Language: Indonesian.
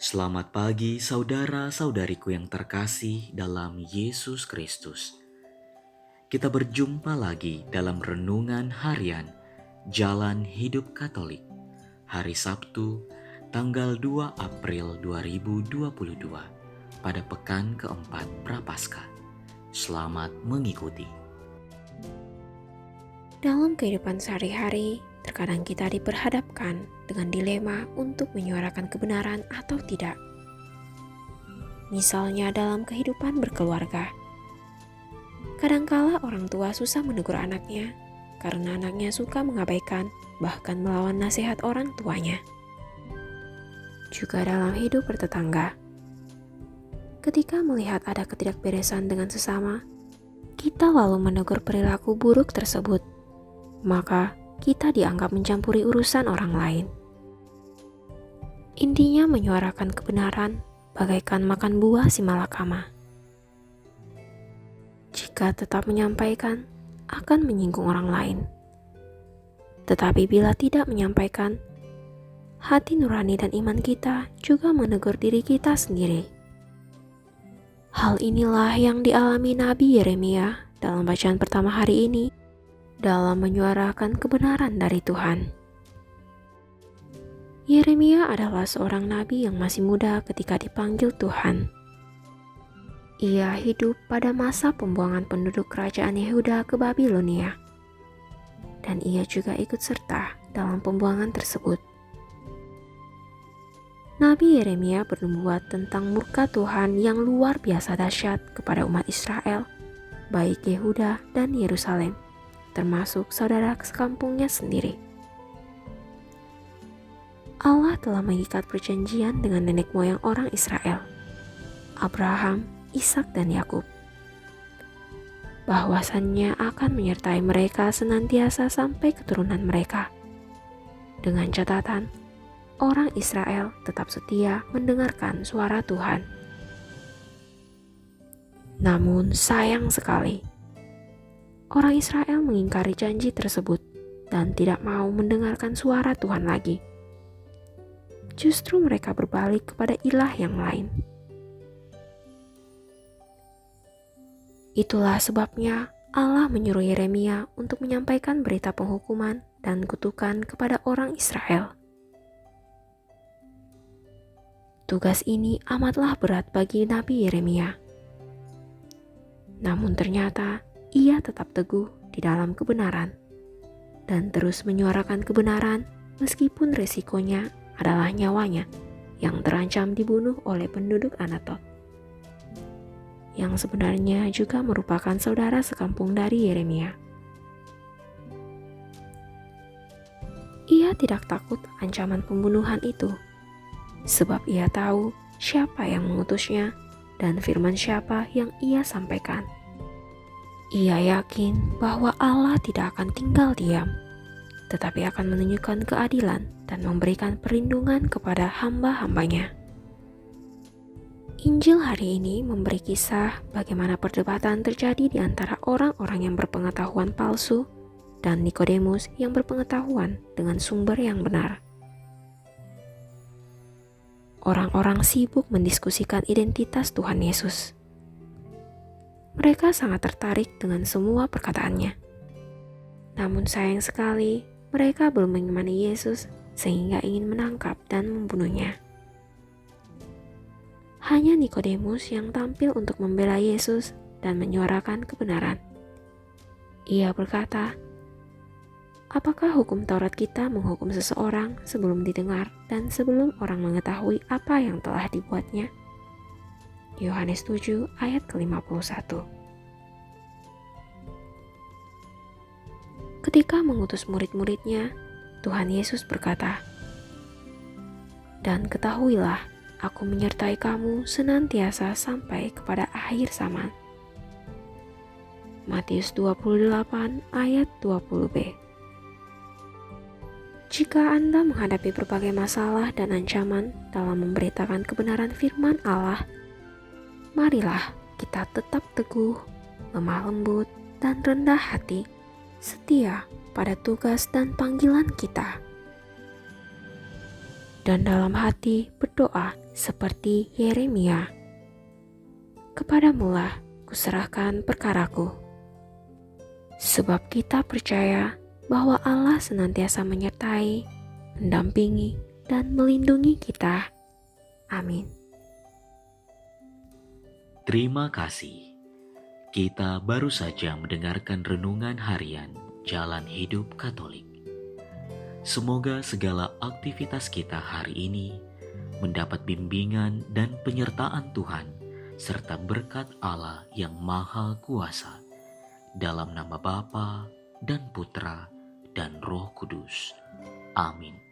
Selamat pagi saudara-saudariku yang terkasih dalam Yesus Kristus. Kita berjumpa lagi dalam renungan harian Jalan Hidup Katolik. Hari Sabtu, tanggal 2 April 2022, pada pekan keempat Prapaskah. Selamat mengikuti. Dalam kehidupan sehari-hari, terkadang kita diperhadapkan dengan dilema untuk menyuarakan kebenaran atau tidak. Misalnya dalam kehidupan berkeluarga. Kadangkala orang tua susah menegur anaknya karena anaknya suka mengabaikan bahkan melawan nasihat orang tuanya. Juga dalam hidup bertetangga. Ketika melihat ada ketidakberesan dengan sesama, kita lalu menegur perilaku buruk tersebut, maka kita dianggap mencampuri urusan orang lain. Intinya menyuarakan kebenaran bagaikan makan buah si malakama. Jika tetap menyampaikan, akan menyinggung orang lain. Tetapi bila tidak menyampaikan, hati nurani dan iman kita juga menegur diri kita sendiri. Hal inilah yang dialami Nabi Yeremia dalam bacaan pertama hari ini dalam menyuarakan kebenaran dari Tuhan. Yeremia adalah seorang nabi yang masih muda ketika dipanggil Tuhan. Ia hidup pada masa pembuangan penduduk kerajaan Yehuda ke Babilonia, dan ia juga ikut serta dalam pembuangan tersebut. Nabi Yeremia bernubuat tentang murka Tuhan yang luar biasa dahsyat kepada umat Israel, baik Yehuda dan Yerusalem, termasuk saudara sekampungnya sendiri. Allah telah mengikat perjanjian dengan nenek moyang orang Israel, Abraham, Ishak dan Yakub, bahwasannya akan menyertai mereka senantiasa sampai keturunan mereka. Dengan catatan, orang Israel tetap setia mendengarkan suara Tuhan. Namun sayang sekali, orang Israel mengingkari janji tersebut dan tidak mau mendengarkan suara Tuhan lagi. Justru mereka berbalik kepada ilah yang lain. Itulah sebabnya Allah menyuruh Yeremia untuk menyampaikan berita penghukuman dan kutukan kepada orang Israel. Tugas ini amatlah berat bagi Nabi Yeremia. Namun ternyata ia tetap teguh di dalam kebenaran dan terus menyuarakan kebenaran meskipun resikonya adalah nyawanya yang terancam dibunuh oleh penduduk Anatot, yang sebenarnya juga merupakan saudara sekampung dari Yeremia. Ia tidak takut ancaman pembunuhan itu, sebab ia tahu siapa yang mengutusnya dan firman siapa yang ia sampaikan. Ia yakin bahwa Allah tidak akan tinggal diam, tetapi akan menunjukkan keadilan dan memberikan perlindungan kepada hamba-hambanya. Injil hari ini memberi kisah bagaimana perdebatan terjadi di antara orang-orang yang berpengetahuan palsu dan Nikodemus yang berpengetahuan dengan sumber yang benar. Orang-orang sibuk mendiskusikan identitas Tuhan Yesus. Mereka sangat tertarik dengan semua perkataannya. Namun sayang sekali, mereka belum mengimani Yesus sehingga ingin menangkap dan membunuhnya. Hanya Nikodemus yang tampil untuk membela Yesus dan menyuarakan kebenaran. Ia berkata, "Apakah hukum Taurat kita menghukum seseorang sebelum didengar dan sebelum orang mengetahui apa yang telah dibuatnya?" Yohanes 7 ayat ke-51. Ketika mengutus murid-muridnya, Tuhan Yesus berkata, "Dan ketahuilah, Aku menyertai kamu senantiasa sampai kepada akhir zaman." Matius 28 ayat 20b. Jika Anda menghadapi berbagai masalah dan ancaman dalam memberitakan kebenaran firman Allah, marilah kita tetap teguh, lemah lembut, dan rendah hati, setia pada tugas dan panggilan kita. dan dalam hati berdoa seperti Yeremia. Kepadamulah kuserahkan perkaraku. Sebab kita percaya bahwa Allah senantiasa menyertai, mendampingi, dan melindungi kita. Amin. Terima kasih. Kita baru saja mendengarkan renungan harian Jalan Hidup Katolik. Semoga segala aktivitas kita hari ini mendapat bimbingan dan penyertaan Tuhan serta berkat Allah yang Maha Kuasa. Dalam nama Bapa dan Putra dan Roh Kudus. Amin.